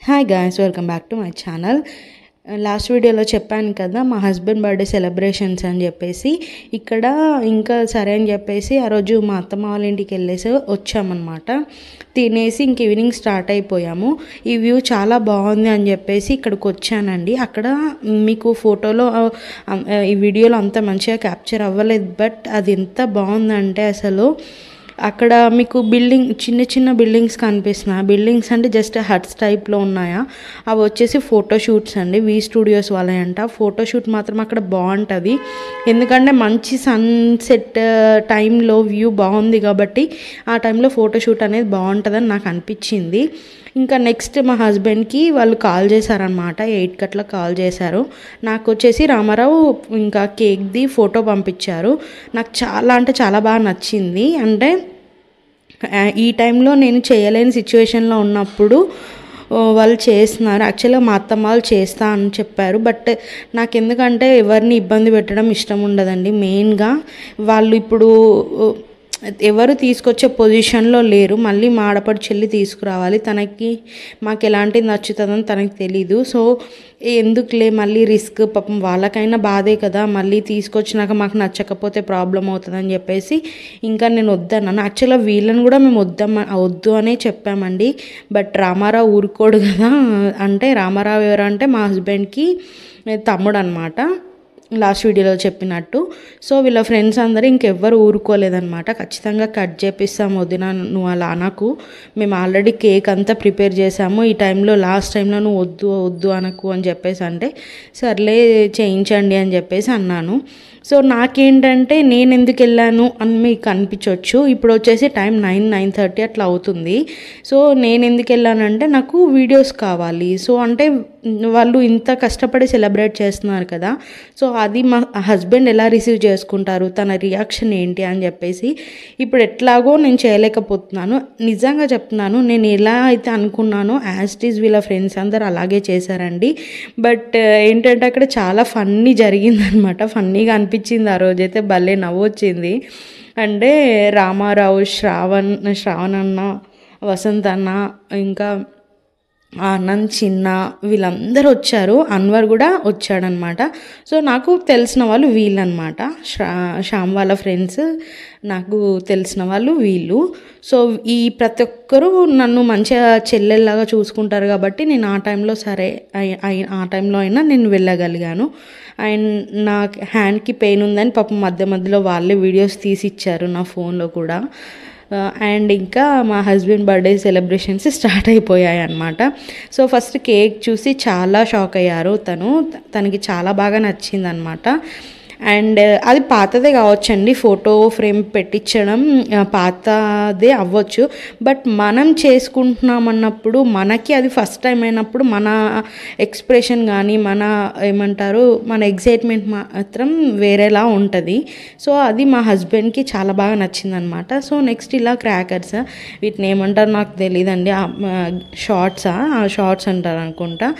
Hi guys, welcome back to my channel. Last వీడియోలో చెప్పాను కదా మా హస్బెండ్ బర్త్డే సెలబ్రేషన్స్ అని చెప్పేసి. ఇక్కడ ఇంకా సరే అని చెప్పేసి ఆ రోజు మా అత్తమ్మ వాళ్ళ ఇంటికి వెళ్ళేసి వచ్చామన్నమాట. తినేసి ఇంక ఈవినింగ్ స్టార్ట్ అయిపోయాము. ఈ వ్యూ చాలా బాగుంది అని చెప్పేసి ఇక్కడికి వచ్చానండి. అక్కడ మీకు ఫోటోలో ఈ వీడియోలో అంత మంచిగా క్యాప్చర్ అవ్వలేదు, బట్ అది ఎంత బాగుందంటే అసలు అక్కడ మీకు చిన్న చిన్న బిల్డింగ్స్ కనిపిస్తున్నాయి. బిల్డింగ్స్ అంటే జస్ట్ హట్స్ టైప్లో ఉన్నాయా, అవి వచ్చేసి ఫోటోషూట్స్ అండి. వి స్టూడియోస్ వాళ్ళంట. ఫోటోషూట్ మాత్రం అక్కడ బాగుంటుంది, ఎందుకంటే మంచి సన్సెట్ టైంలో వ్యూ బాగుంది కాబట్టి ఆ టైంలో ఫోటోషూట్ అనేది బాగుంటుందని నాకు అనిపించింది. ఇంకా నెక్స్ట్ మా హస్బెండ్కి వాళ్ళు కాల్ చేశారనమాట. 8 గంటలకు కాల్ చేశారు. నాకు వచ్చేసి రామారావు ఇంకా కేక్ది ఫోటో పంపించారు. నాకు చాలా అంటే చాలా బాగా నచ్చింది. అంటే ఈ టైంలో నేను చేయలేని సిచ్యువేషన్లో ఉన్నప్పుడు వాళ్ళు చేస్తున్నారు. యాక్చువల్గా మా అత్తమ్మ వాళ్ళు చేస్తా అని చెప్పారు, బట్ నాకు ఎందుకంటే ఎవరిని ఇబ్బంది పెట్టడం ఇష్టం ఉండదండి. మెయిన్గా వాళ్ళు ఇప్పుడు ఎవరు తీసుకొచ్చే పొజిషన్లో లేరు. మళ్ళీ మా ఆడపడి చెల్లి తీసుకురావాలి. మాకు ఎలాంటిది నచ్చుతుందని తనకి తెలీదు. సో ఎందుకులే మళ్ళీ రిస్క్, పాపం వాళ్ళకైనా బాధే కదా, మళ్ళీ తీసుకొచ్చినాక మాకు నచ్చకపోతే ప్రాబ్లం అవుతుందని చెప్పేసి ఇంకా నేను వద్దన్నాను. యాక్చువల్గా వీళ్ళని కూడా మేము వద్దు అనే చెప్పామండి. బట్ రామారావు ఊరుకోడు కదా. అంటే రామారావు ఎవరంటే మా హస్బెండ్కి తమ్ముడు అనమాట, లాస్ట్ వీడియోలో చెప్పినట్టు. సో వీళ్ళ ఫ్రెండ్స్ అందరూ ఇంకెవ్వరు ఊరుకోలేదనమాట. ఖచ్చితంగా కట్ చేపిస్తాము వదిన, నువ్వు అలా అనకు, మేము ఆల్రెడీ కేక్ అంతా ప్రిపేర్ చేసాము, ఈ టైంలో లాస్ట్ టైంలో నువ్వు వద్దు అనకు అని చెప్పేసి అంటే సర్లే చేయించండి అని చెప్పేసి అన్నాను. సో నాకేంటంటే నేను ఎందుకు వెళ్ళాను అని మీకు అనిపించవచ్చు. ఇప్పుడు వచ్చేసి టైం 9:30 అట్లా అవుతుంది. సో నేను ఎందుకు వెళ్ళానంటే నాకు వీడియోస్ కావాలి. సో అంటే వాళ్ళు ఇంత కష్టపడి సెలబ్రేట్ చేస్తున్నారు కదా, సో అది మా హస్బెండ్ ఎలా రిసీవ్ చేసుకుంటారు, తన రియాక్షన్ ఏంటి అని చెప్పేసి ఇప్పుడు ఎట్లాగో నేను చేయలేకపోతున్నాను. నిజంగా చెప్తున్నాను, నేను ఎలా అయితే అనుకున్నానో యాజ్ ఇట్ ఈజ్ వీళ్ళ ఫ్రెండ్స్ అందరు అలాగే చేశారండి. బట్ ఏంటంటే అక్కడ చాలా ఫన్నీ జరిగిందనమాట. ఫన్నీగా అనిపించింది ఆ రోజైతే, భలే నవ్వొచ్చింది. అంటే రామారావు, శ్రావణ్ అన్న, వసంత్ అన్న, ఇంకా ఆనంద్, చిన్న, వీళ్ళందరూ వచ్చారు. అన్వర్ కూడా వచ్చాడనమాట. సో నాకు తెలిసిన వాళ్ళు వీళ్ళనమాట. శ్యామ్ వాళ్ళ ఫ్రెండ్స్, నాకు తెలిసిన వాళ్ళు వీళ్ళు. సో ఈ ప్రతి ఒక్కరూ నన్ను మంచిగా చెల్లెల్లాగా చూసుకుంటారు కాబట్టి నేను ఆ టైంలో సరే ఆ టైంలో అయినా నేను వెళ్ళగలిగాను. అండ్ నా హ్యాండ్కి పెయిన్ ఉందని పాపం మధ్యలో వాళ్ళే వీడియోస్ తీసి ఇచ్చారు నా ఫోన్లో కూడా. అండ్ ఇంకా మా హస్బెండ్ బర్త్డే సెలబ్రేషన్స్ స్టార్ట్ అయిపోయాయి అన్నమాట. సో ఫస్ట్ కేక్ చూసి చాలా షాక్ అయ్యారు. తనకి చాలా బాగా నచ్చింది అనమాట. అండ్ అది పాతదే కావచ్చండి, ఫోటో ఫ్రేమ్ పెట్టించడం పాతదే అవ్వచ్చు, బట్ మనం చేసుకుంటున్నాం అన్నప్పుడు మనకి అది ఫస్ట్ టైం అయినప్పుడు మన ఎక్స్ప్రెషన్ కానీ మన ఎగ్జైట్మెంట్ మాత్రం వేరేలా ఉంటుంది. సో అది మా హస్బెండ్కి చాలా బాగా నచ్చింది అనమాట. సో నెక్స్ట్ ఇలా క్రాకర్స్, వీటిని ఏమంటారు నాకు తెలియదండి, షార్ట్స్ అంటారు అనుకుంటా.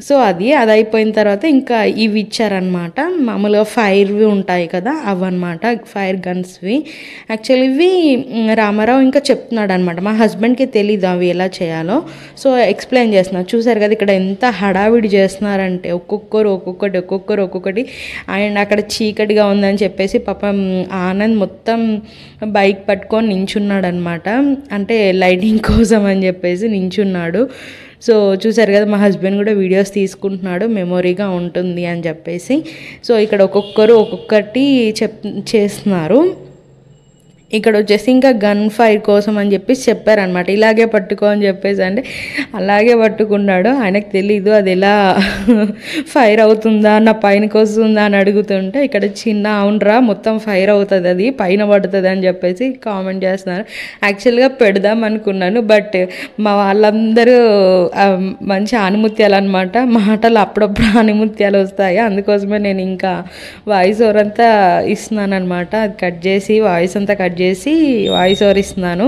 సో అది అయిపోయిన తర్వాత ఇంకా ఇవి ఇచ్చారనమాట. మామూలుగా ఫైర్వి ఉంటాయి కదా, అవన్నమాట, ఫైర్ గన్స్వి. యాక్చువల్లీ ఇవి రామారావు ఇంకా చెప్తున్నాడు అనమాట. మా హస్బెండ్కి తెలీదు అవి ఎలా చేయాలో. సో ఎక్స్ప్లెయిన్ చేస్తున్నారు. చూసారు కదా ఇక్కడ ఎంత హడావిడి చేస్తున్నారంటే ఒక్కొక్కటి. అండ్ అక్కడ చీకటిగా ఉందని చెప్పేసి పాపం ఆనంద్ మొత్తం బైక్ పట్టుకొని నించున్నాడు అనమాట. అంటే లైటింగ్ కోసం అని చెప్పేసి నించున్నాడు. సో చూసారు కదా, మా హస్బెండ్ కూడా వీడియోస్ తీసుకుంటున్నాడు, మెమొరీగా ఉంటుంది అని చెప్పేసి. సో ఇక్కడ ఒక్కొక్కటి చేస్తున్నారు. ఇక్కడ వచ్చేసి ఇంకా గన్ ఫైర్ కోసం అని చెప్పేసి చెప్పారనమాట. ఇలాగే పట్టుకో అని చెప్పేసి అంటే అలాగే పట్టుకున్నాడు. ఆయనకు తెలీదు అది ఎలా ఫైర్ అవుతుందా, నా పైనకి వస్తుందా అని అడుగుతుంటే ఇక్కడ చిన్న అవునరా మొత్తం ఫైర్ అవుతుంది, అది పైన పడుతుంది అని చెప్పేసి కామెంట్ చేస్తున్నారు. యాక్చువల్గా పెడదాం అనుకున్నాను, బట్ మా వాళ్ళందరూ మంచి ఆనిముత్యాలు అనమాట, మాటలు అప్పుడప్పుడు ఆనిముత్యాలు వస్తాయి. అందుకోసమే నేను ఇంకా వాయిస్ ఓవర్ అంతా ఇస్తున్నాను అనమాట. అది కట్ చేసి వాయిస్ ఓవర్ ఇస్తున్నాను.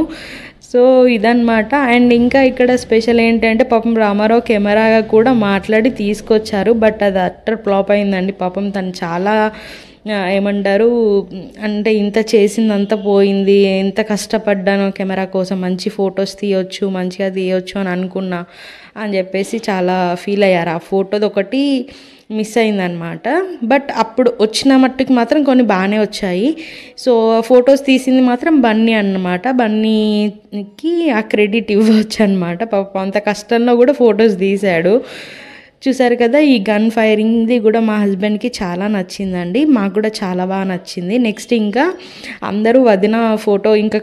సో ఇదన్నమాట. అండ్ ఇంకా ఇక్కడ స్పెషల్ ఏంటంటే పాపం రామారావు కెమెరాగా కూడా మాట్లాడి తీసుకొచ్చారు, బట్ అది అట్టర్ ఫ్లాప్ అయిందండి. పాపం తను చాలా ఏమంటారు అంటే ఇంత చేసిందంతా పోయింది, ఎంత కష్టపడ్డానో కెమెరా కోసం, మంచి ఫొటోస్ తీయొచ్చు, మంచిగా తీయొచ్చు అని అనుకున్నా అని చెప్పేసి చాలా ఫీల్ అయ్యారు. ఆ ఫోటోది ఒకటి మిస్ అయిందనమాట. బట్ అప్పుడు వచ్చిన మట్టుకు మాత్రం కొన్ని బాగానే వచ్చాయి. సో ఫొటోస్ తీసింది మాత్రం బన్నీ అన్నమాట. బన్నీకి ఆ క్రెడిట్ ఇవ్వచ్చు అనమాట. పాపం అంత కష్టంలో కూడా ఫొటోస్ తీశాడు. చూసారు కదా, ఈ గన్ ఫైరింగ్ది కూడా మా హస్బెండ్కి చాలా నచ్చిందండి. మాకు కూడా చాలా బాగా నచ్చింది. నెక్స్ట్ ఇంకా అందరూ వదిన ఫోటో ఇంకా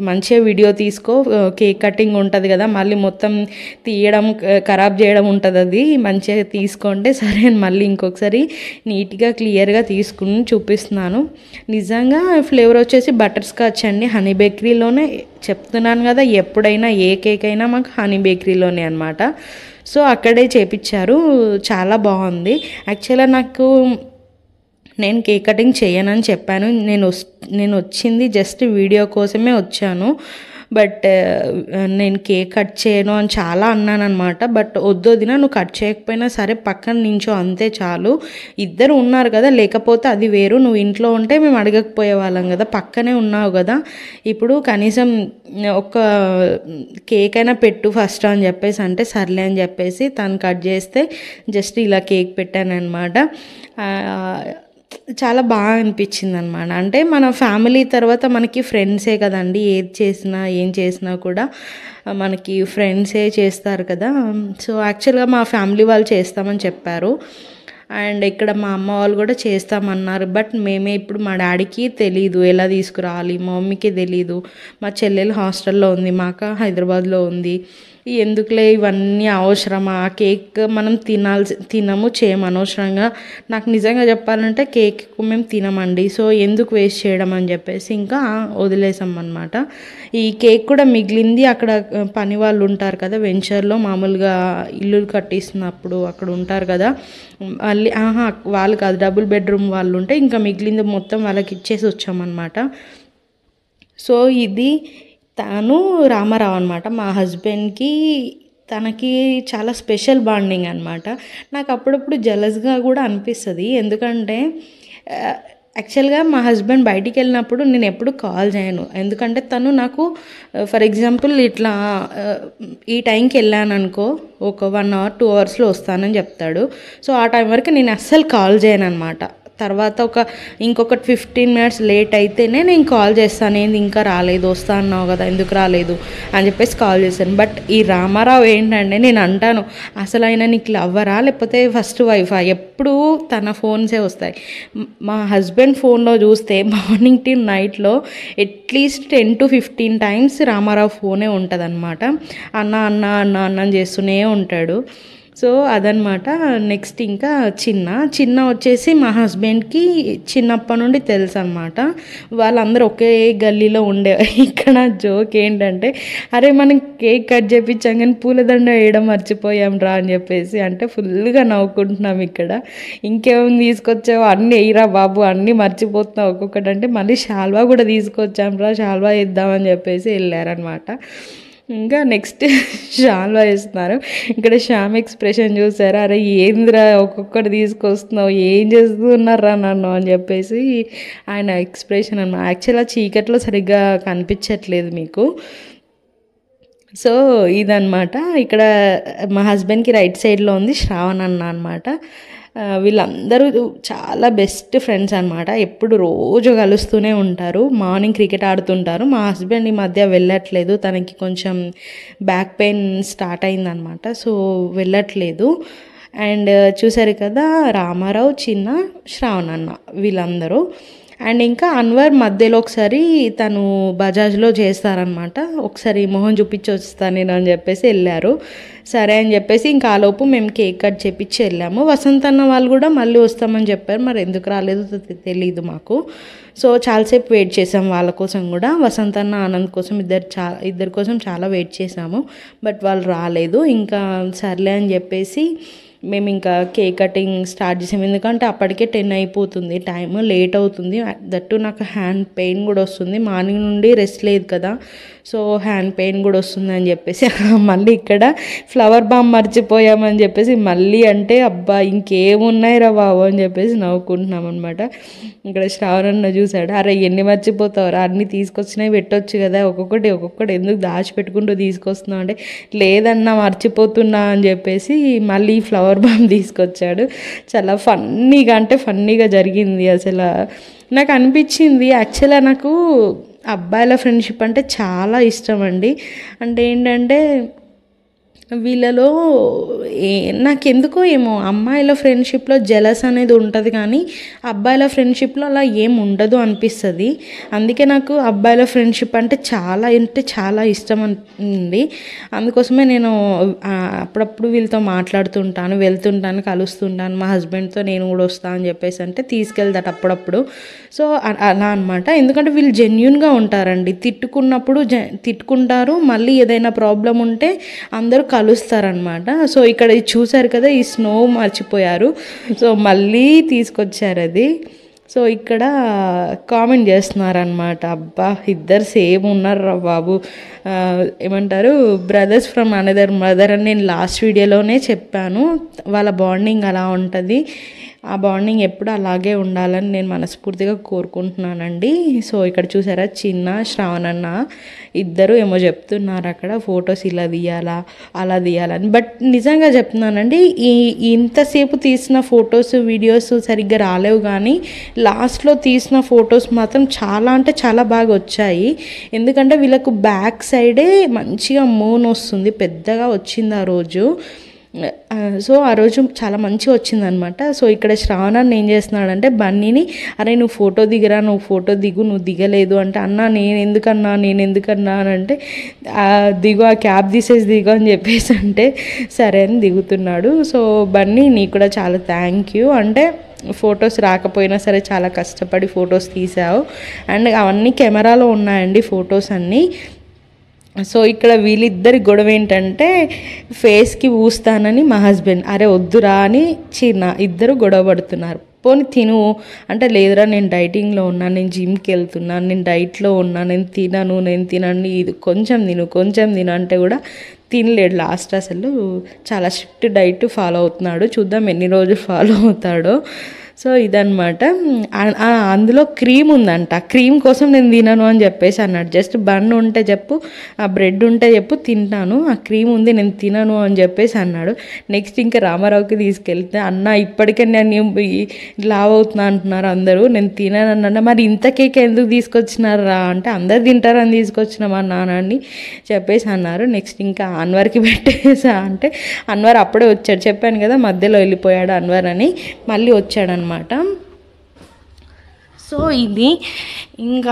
మంచిగా వీడియో తీసుకో, కేక్ కటింగ్ ఉంటుంది కదా, మళ్ళీ మొత్తం తీయడం ఖరాబ్ చేయడం ఉంటుంది, అది మంచిగా తీసుకోండి సరే అని మళ్ళీ ఇంకొకసారి నీట్గా క్లియర్గా తీసుకుని చూపిస్తున్నాను. నిజంగా ఫ్లేవర్ వచ్చేసి బటర్ స్కాచ్ అండి. హనీ బేకరీలోనే చెప్తున్నాను కదా, ఎప్పుడైనా ఏ కేక్ అయినా మాకు హనీ బేకరీలోనే అనమాట. సో అక్కడే చేపించారు, చాలా బాగుంది. యాక్చువల్గా నేను కేక్ కటింగ్ చేయనని చెప్పాను. నేను వచ్చింది జస్ట్ వీడియో కోసమే వచ్చాను. బట్ నేను కేక్ కట్ చేయను అని చాలా అన్నాను అనమాట. బట్ వద్దొదిన, నువ్వు కట్ చేయకపోయినా సరే పక్కన నించో అంతే చాలు. ఇద్దరు ఉన్నారు కదా, లేకపోతే అది వేరు. నువ్వు ఇంట్లో ఉంటే మేము అడగకపోయే వాళ్ళం కదా, పక్కనే ఉన్నావు కదా, ఇప్పుడు కనీసం ఒక కేక్ అయినా పెట్టు ఫస్ట్ అని చెప్పేసి అంటే సర్లే అని చెప్పేసి తను కట్ చేస్తే జస్ట్ ఇలా కేక్ పెట్టాను అనమాట. చాలా బాగా అనిపించింది అనమాట. అంటే మన ఫ్యామిలీ తర్వాత మనకి ఫ్రెండ్సే కదండి, ఏది చేసినా ఏం చేసినా కూడా మనకి ఫ్రెండ్సే చేస్తారు కదా. సో యాక్చువల్గా మా ఫ్యామిలీ వాళ్ళు చేస్తామని చెప్పారు, అండ్ ఇక్కడ మా అమ్మ వాళ్ళు కూడా చేస్తామన్నారు. బట్ మేమే ఇప్పుడు మా డాడీకి తెలీదు ఎలా తీసుకురావాలి, మా మమ్మీకి తెలీదు, మా చెల్లెలు హాస్టల్లో ఉంది, మా అక్క హైదరాబాద్లో ఉంది. ఎందుకులే ఇవన్నీ అవసరమా, కేక్ మనం తినము చేయము అనవసరంగా. నాకు నిజంగా చెప్పాలంటే కేక్ మేము తినమండి, సో ఎందుకు వేస్ట్ చేయడం అని చెప్పేసి ఇంకా వదిలేసాం అనమాట. ఈ కేక్ కూడా మిగిలింది అక్కడ పని వాళ్ళు ఉంటారు కదా వెంచర్లో, మామూలుగా ఇల్లు కట్టిస్తున్నప్పుడు అక్కడ ఉంటారు కదా, మళ్ళీ వాళ్ళు కాదు, డబుల్ బెడ్రూమ్ వాళ్ళు ఉంటే ఇంకా మిగిలింది మొత్తం వాళ్ళకి ఇచ్చేసి వచ్చామన్నమాట. సో ఇది తను రామారావు అనమాట. మా హస్బెండ్కి తనకి చాలా స్పెషల్ బాండింగ్ అనమాట. నాకు అప్పుడప్పుడు జెలస్గా కూడా అనిపిస్తుంది. ఎందుకంటే యాక్చువల్గా మా హస్బెండ్ బయటికి వెళ్ళినప్పుడు నేను ఎప్పుడు కాల్ చేయను. ఎందుకంటే తను నాకు ఫర్ ఎగ్జాంపుల్ ఇట్లా ఈ టైంకి వెళ్ళాను అనుకో, ఒక 1 hour 2 hours వస్తానని చెప్తాడు. సో ఆ టైం వరకు నేను అస్సలు కాల్ చేయను అనమాట. తర్వాత ఇంకొక 15 minutes లేట్ అయితేనే నేను కాల్ చేస్తాను, ఏంది ఇంకా రాలేదు, వస్తా అన్నావు కదా ఎందుకు రాలేదు అని చెప్పేసి కాల్ చేశాను. బట్ ఈ రామారావు ఏంటంటే నేను అంటాను, అసలు ఆయన నీకు లవ్వరా లేకపోతే ఫస్ట్ వైఫా, ఎప్పుడు తన ఫోన్సే వస్తాయి. మా హస్బెండ్ ఫోన్లో చూస్తే మార్నింగ్ టు నైట్లో అట్లీస్ట్ 10 to 15 times రామారావు ఫోనే ఉంటుంది అనమాట. అన్న అన్న అన్న అన్న చేస్తూనే ఉంటాడు. సో అదనమాట. నెక్స్ట్ ఇంకా చిన్న వచ్చేసి మా హస్బెండ్కి చిన్నప్పటి నుండి తెలుసు అనమాట. వాళ్ళందరూ ఒకే గల్లీలో ఉండే. ఇక్కడ జోక్ ఏంటంటే, అరే మనం కేక్ కట్ చేయించాం కానీ పూలదండ వేయడం మర్చిపోయాం రా అని చెప్పేసి అంటే ఫుల్గా నవ్వుకుంటున్నాం ఇక్కడ. ఇంకేమైనా తీసుకొచ్చావు, అన్నీ వేయరా బాబు, అన్నీ మర్చిపోతున్నావు ఒక్కొక్కటి అంటే, మళ్ళీ షాల్వా కూడా తీసుకొచ్చాం రా, షాల్వా వేద్దామని చెప్పేసి వెళ్ళారనమాట. ఇంకా నెక్స్ట్ షాల్వా వేస్తున్నారు. ఇక్కడ శ్యామ్ ఎక్స్ప్రెషన్ చూసారా, అరే ఏంద్రా ఒక్కొక్కటి తీసుకొస్తున్నావు, ఏం చేస్తున్నారా నన్ను అని చెప్పేసి ఆయన ఎక్స్ప్రెషన్ అన్నమాట. యాక్చువల్గా చీకట్లో సరిగ్గా కనిపించట్లేదు మీకు. సో ఇదన్నమాట. ఇక్కడ మా హస్బెండ్కి రైట్ సైడ్లో ఉంది శ్రావణ్ అన్న అనమాట. వీళ్ళందరూ చాలా బెస్ట్ ఫ్రెండ్స్ అనమాట. ఎప్పుడు రోజు కలుస్తూనే ఉంటారు. మార్నింగ్ క్రికెట్ ఆడుతుంటారు. మా హస్బెండ్ ఈ మధ్య వెళ్ళట్లేదు, తనకి కొంచెం బ్యాక్ పెయిన్ స్టార్ట్ అయిందనమాట, సో వెళ్ళట్లేదు. అండ్ చూసారు కదా, రామారావు, శ్రావణ్ అన్న వీళ్ళందరూ. అండ్ ఇంకా అన్వర్ మధ్యలో ఒకసారి తను బజాజ్లో చేస్తారనమాట, ఒకసారి మొహం చూపించి వస్తాను నేను అని చెప్పేసి వెళ్ళారు. సరే అని చెప్పేసి ఇంకా ఆలోపు మేము కేక్ కట్ చేపించి వెళ్ళాము. వసంత్ అన్న వాళ్ళు కూడా మళ్ళీ వస్తామని చెప్పారు, మరి ఎందుకు రాలేదో తెలియదు మాకు. సో చాలాసేపు వెయిట్ చేసాము వాళ్ళ కోసం కూడా. వసంత్ అన్న ఆనంద్ కోసం ఇద్దరి కోసం చాలా వెయిట్ చేసాము, బట్ వాళ్ళు రాలేదు. ఇంకా సర్లే అని చెప్పేసి మేము ఇంకా కేక్ కటింగ్ స్టార్ట్ చేసాము. ఎందుకంటే అప్పటికే 10 అయిపోతుంది, టైం లేట్ అవుతుంది. దట్టు నాకు హ్యాండ్ పెయిన్ కూడా వస్తుంది, మార్నింగ్ నుండి రెస్ట్ లేదు కదా, సో హ్యాండ్ పెయిన్ కూడా వస్తుంది అని చెప్పేసి మళ్ళీ ఇక్కడ ఫ్లవర్ బామ్ మర్చిపోయామని చెప్పేసి మళ్ళీ అంటే అబ్బా ఇంకేమున్నాయి రా బాబు అని చెప్పేసి నవ్వుకుంటున్నాం అనమాట. ఇక్కడ శ్రావణన్న చూసాడు, అరే ఎన్ని మర్చిపోతావురా, అన్నీ తీసుకొచ్చినాయి పెట్టొచ్చు కదా, ఒక్కొక్కటి ఎందుకు దాచిపెట్టుకుంటూ తీసుకొస్తున్నావు అంటే లేదన్నా మర్చిపోతున్నా అని చెప్పేసి మళ్ళీ ఫ్లవర్ బామ్ తీసుకొచ్చాడు. చాలా ఫన్నీగా జరిగింది. అసలు నాకు అనిపించింది యాక్చువల్గా నాకు అబ్బాయిల ఫ్రెండ్షిప్ అంటే చాలా ఇష్టం అండి. అంటే ఏంటంటే వీళ్ళలో నాకెందుకో ఏమో అమ్మాయిల ఫ్రెండ్షిప్లో జెలస్ అనేది ఉంటుంది, కానీ అబ్బాయిల ఫ్రెండ్షిప్లో అలా ఏం ఉండదు అనిపిస్తుంది. అందుకే నాకు అబ్బాయిల ఫ్రెండ్షిప్ అంటే చాలా ఇష్టం ఉంది. అందుకోసమే నేను అప్పుడప్పుడు వీళ్ళతో మాట్లాడుతుంటాను, వెళ్తుంటాను, కలుస్తుంటాను. మా హస్బెండ్తో నేను కూడా వస్తాను అని చెప్పేసి అంటే తీసుకెళ్తాడు అప్పుడప్పుడు. సో అలా అనమాట. ఎందుకంటే వీళ్ళు జెన్యూన్గా ఉంటారండి. తిట్టుకుంటారు, మళ్ళీ ఏదైనా ప్రాబ్లం ఉంటే అందరూ కలుస్తారనమాట. సో ఇక్కడ చూసారు కదా, ఈ స్నో మర్చిపోయారు, సో మళ్ళీ తీసుకొచ్చారు అది. సో ఇక్కడ కామెంట్ చేస్తున్నారనమాట, అబ్బా ఇద్దరు సేమ్ ఉన్నారు బాబు, ఏమంటారు బ్రదర్స్ ఫ్రమ్ అనదర్ మదర్ అని నేను లాస్ట్ వీడియోలోనే చెప్పాను. వాళ్ళ బాండింగ్ అలా ఉంటుంది, ఆ బాండింగ్ ఎప్పుడు అలాగే ఉండాలని నేను మనస్ఫూర్తిగా కోరుకుంటున్నానండి. సో ఇక్కడ చూసారా చిన్న శ్రావణన్న ఇద్దరు ఏమో చెప్తున్నారు అక్కడ, ఫొటోస్ ఇలా తీయాలా అలా తీయాలని. బట్ నిజంగా చెప్తున్నానండి, ఇంతసేపు తీసిన ఫొటోస్ వీడియోస్ సరిగ్గా రాలేవు, కానీ లాస్ట్లో తీసిన ఫొటోస్ మాత్రం చాలా బాగా వచ్చాయి. ఎందుకంటే వీళ్ళకు బ్యాక్ సైడే మంచిగా మూన్ వస్తుంది, పెద్దగా వచ్చింది ఆ రోజు. సో ఆ రోజు చాలా మంచిగా వచ్చిందనమాట. సో ఇక్కడ శ్రావణాన్ని ఏం చేస్తున్నాడంటే బన్నీని, అరే నువ్వు ఫోటో దిగు, నువ్వు దిగలేదు అంటే, అన్నా నేను ఎందుకన్నా అని అంటే, దిగు ఆ క్యాబ్ తీసేసి దిగు అని చెప్పేసి అంటే సరే అని దిగుతున్నాడు. సో బన్నీ నీకు కూడా చాలా థ్యాంక్ యూ, అంటే ఫొటోస్ రాకపోయినా సరే చాలా కష్టపడి ఫొటోస్ తీసావు. అండ్ అవన్నీ కెమెరాలో ఉన్నాయండి ఫొటోస్ అన్నీ. సో ఇక్కడ వీళ్ళిద్దరి గొడవ ఏంటంటే ఫేస్కి పూస్తానని మా హస్బెండ్, అరే వద్దురా అని ఇద్దరు గొడవ పడుతున్నారు. పోనీ తిను అంటే, లేదురా నేను డైటింగ్లో ఉన్నాను, నేను జిమ్కి వెళ్తున్నాను, నేను డైట్లో ఉన్నాను, నేను తినను, ఇది కొంచెం తిను అంటే కూడా తినలేడు. లాస్ట్ అసలు చాలా స్ట్రిక్ట్ డైట్ ఫాలో అవుతున్నాడు, చూద్దాం ఎన్ని రోజులు ఫాలో అవుతాడో. సో ఇదనమాట. అందులో క్రీమ్ ఉందంట, క్రీమ్ కోసం నేను తినను అని చెప్పేసి అన్నాడు. జస్ట్ బన్ ఉంటే చెప్పు, ఆ బ్రెడ్ ఉంటే చెప్పు తింటాను, ఆ క్రీమ్ ఉంది నేను తినను అని చెప్పేసి అన్నాడు. నెక్స్ట్ ఇంకా రామారావుకి తీసుకెళ్తే, అన్న ఇప్పటికే నేను లావ్ అవుతున్నా అంటున్నారు అందరూ, నేను తినను అన్నా, మరి ఇంత కేక్ ఎందుకు తీసుకొచ్చినారా అంటే, అందరు తింటారని తీసుకొచ్చినామా నాన్న అని చెప్పేసి అన్నారు. నెక్స్ట్ ఇంకా అన్వర్కి పెట్టేసా అంటే, అన్వర్ అప్పుడే వచ్చాడు, చెప్పాను కదా మధ్యలో వెళ్ళిపోయాడు అన్వర్ అని, మళ్ళీ వచ్చాడు అనమాట. సో ఇది ఇంకా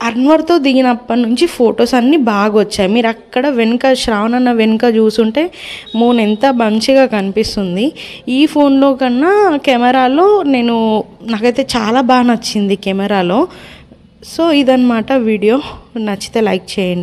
అన్వర్తో దిగినప్పటి నుంచి ఫొటోస్ అన్నీ బాగా వచ్చాయి. మీరు అక్కడ వెనుక శ్రావణన్న వెనుక చూసుంటే మూన్ ఎంత మంచిగా కనిపిస్తుంది. ఈ ఫోన్లో కన్నా కెమెరాలో నాకైతే చాలా బాగా నచ్చింది కెమెరాలో. సో ఇదన్నమాట వీడియో, నచ్చితే లైక్ చేయండి.